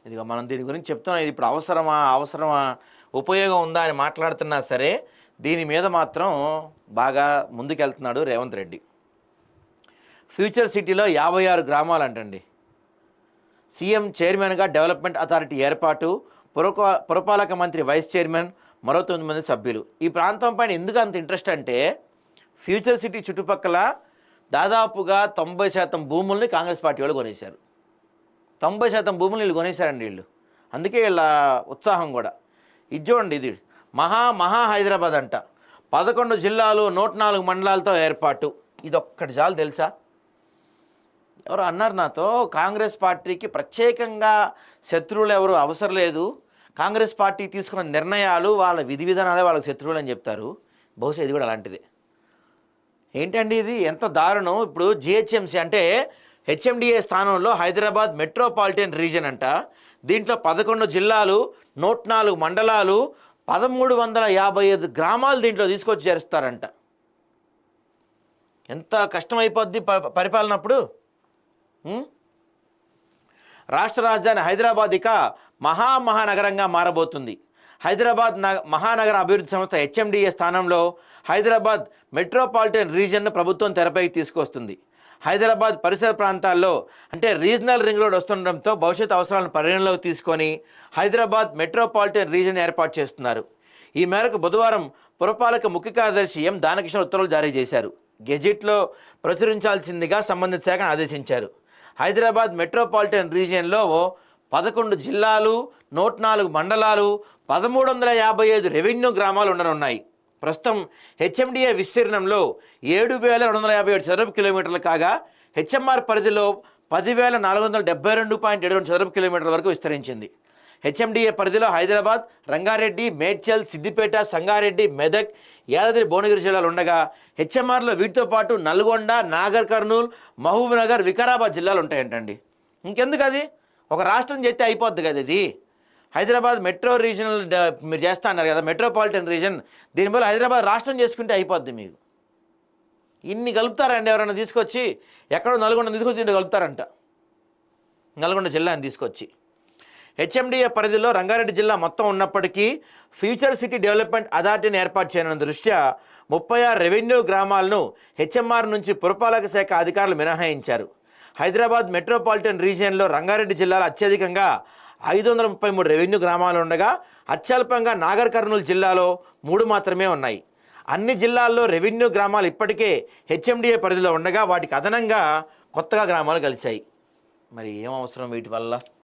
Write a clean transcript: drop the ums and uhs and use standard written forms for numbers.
ఇదిగో మనం దీని గురించి చెప్తున్నాం. ఇది ఇప్పుడు అవసరమా, ఉపయోగం ఉందా అని మాట్లాడుతున్నా సరే, దీని మీద మాత్రం బాగా ముందుకెళ్తున్నాడు రేవంత్ రెడ్డి. ఫ్యూచర్ సిటీలో 56 గ్రామాలంటండి. సీఎం చైర్మన్గా డెవలప్మెంట్ అథారిటీ ఏర్పాటు, పురపాలక మంత్రి వైస్ చైర్మన్, మరో 9 మంది సభ్యులు. ఈ ప్రాంతం పైన ఎందుకు అంత ఇంట్రెస్ట్ అంటే, ఫ్యూచర్ సిటీ చుట్టుపక్కల దాదాపుగా 90% భూముల్ని కాంగ్రెస్ పార్టీ వాళ్ళు కొనేశారు. 90% భూములు వీళ్ళు కొనేశారండి వీళ్ళు. అందుకే వీళ్ళ ఉత్సాహం కూడా. ఇది చూడండి, ఇది మహా హైదరాబాద్ అంట. 11 జిల్లాలు, 104 మండలాలతో ఏర్పాటు. ఇది ఒక్కటి చాలు తెలుసా? ఎవరు అన్నారు నాతో, కాంగ్రెస్ పార్టీకి ప్రత్యేకంగా శత్రువులు ఎవరు అవసరం లేదు, కాంగ్రెస్ పార్టీ తీసుకున్న నిర్ణయాలు, వాళ్ళ విధి విధానాలే వాళ్ళకి శత్రువులు అని చెప్తారు. బహుశా ఇది కూడా అలాంటిదే. ఏంటండి ఇది, ఎంత దారుణం. ఇప్పుడు జిహెచ్ఎంసీ అంటే హెచ్ఎండిఏ స్థానంలో హైదరాబాద్ మెట్రోపాలిటన్ రీజన్ అంట. దీంట్లో 11 జిల్లాలు, 104 మండలాలు, 1355 గ్రామాలు దీంట్లో తీసుకొచ్చి చేరుస్తారంట. ఎంత కష్టమైపోద్ది పరిపాలనప్పుడు. రాష్ట్ర రాజధాని హైదరాబాద్ ఇక మహానగరంగా మారబోతుంది. హైదరాబాద్ మహానగర అభివృద్ధి సంస్థ హెచ్ఎండిఏ స్థానంలో హైదరాబాద్ మెట్రోపాలిటన్ రీజియన్ను ప్రభుత్వం తెరపైకి తీసుకొస్తుంది. హైదరాబాద్ పరిసర ప్రాంతాల్లో అంటే రీజనల్ రింగ్ రోడ్ వస్తుండడంతో భవిష్యత్ అవసరాలను పరిగణలోకి తీసుకొని హైదరాబాద్ మెట్రోపాలిటన్ రీజియన్ ఏర్పాటు చేస్తున్నారు. ఈ మేరకు బుధవారం పురపాలక ముఖ్య కార్యదర్శి ఎం దానకిషోర్ ఉత్తర్వులు జారీ చేశారు. గెజిట్లో ప్రచురించాల్సిందిగా సంబంధిత శాఖను ఆదేశించారు. హైదరాబాద్ మెట్రోపాలిటన్ రీజియన్లో 11 జిల్లాలు, 104 మండలాలు, 1355 రెవెన్యూ గ్రామాలు ఉండనున్నాయి. ప్రస్తుతం హెచ్ఎండిఏ విస్తీర్ణంలో 7,257 చదరపు కిలోమీటర్లు కాగా, హెచ్ఎంఆర్ పరిధిలో 10,472.72 చదరపు కిలోమీటర్ల వరకు విస్తరించింది. హెచ్ఎండిఏ పరిధిలో హైదరాబాద్, రంగారెడ్డి, మేడ్చల్, సిద్దిపేట, సంగారెడ్డి, మెదక్, యాదాద్రి భువనగిరి జిల్లాలు ఉండగా, హెచ్ఎంఆర్లో వీటితో పాటు నల్గొండ, నాగర్ కర్నూల్, మహబూబ్ నగర్, వికారాబాద్ జిల్లాలు ఉంటాయంటండి. ఇంకెందుకు అది, ఒక రాష్ట్రం చేస్తే అయిపోద్ది కదా ఇది. హైదరాబాద్ మెట్రో రీజనల్ మీరు చేస్తా అన్నారు కదా, మెట్రోపాలిటన్ రీజన్, దీనివల్ల హైదరాబాద్ రాష్ట్రం చేసుకుంటే అయిపోద్ది మీకు. ఇన్ని కలుపుతారండి ఎవరైనా తీసుకొచ్చి, ఎక్కడో నల్గొండ తీసుకొచ్చి ఇంటి కలుపుతారంట, నల్గొండ జిల్లాని తీసుకొచ్చి. హెచ్ఎండిఏ పరిధిలో రంగారెడ్డి జిల్లా మొత్తం ఉన్నప్పటికీ ఫ్యూచర్ సిటీ డెవలప్మెంట్ అథారిటీని ఏర్పాటు చేయనున్న దృష్ట్యా 36 రెవెన్యూ గ్రామాలను హెచ్ఎంఆర్ నుంచి పురపాలక శాఖ అధికారులు మినహాయించారు. హైదరాబాద్ మెట్రోపాలిటన్ రీజియన్లో రంగారెడ్డి జిల్లాలో అత్యధికంగా 533 రెవెన్యూ గ్రామాలు ఉండగా, అత్యల్పంగా నాగర్ కర్నూలు జిల్లాలో 3 మాత్రమే ఉన్నాయి. అన్ని జిల్లాల్లో రెవెన్యూ గ్రామాలు ఇప్పటికే హెచ్ఎండిఏ పరిధిలో ఉండగా, వాటికి అదనంగా కొత్తగా గ్రామాలు కలిశాయి. మరి ఏం అవసరం వీటి వల్ల?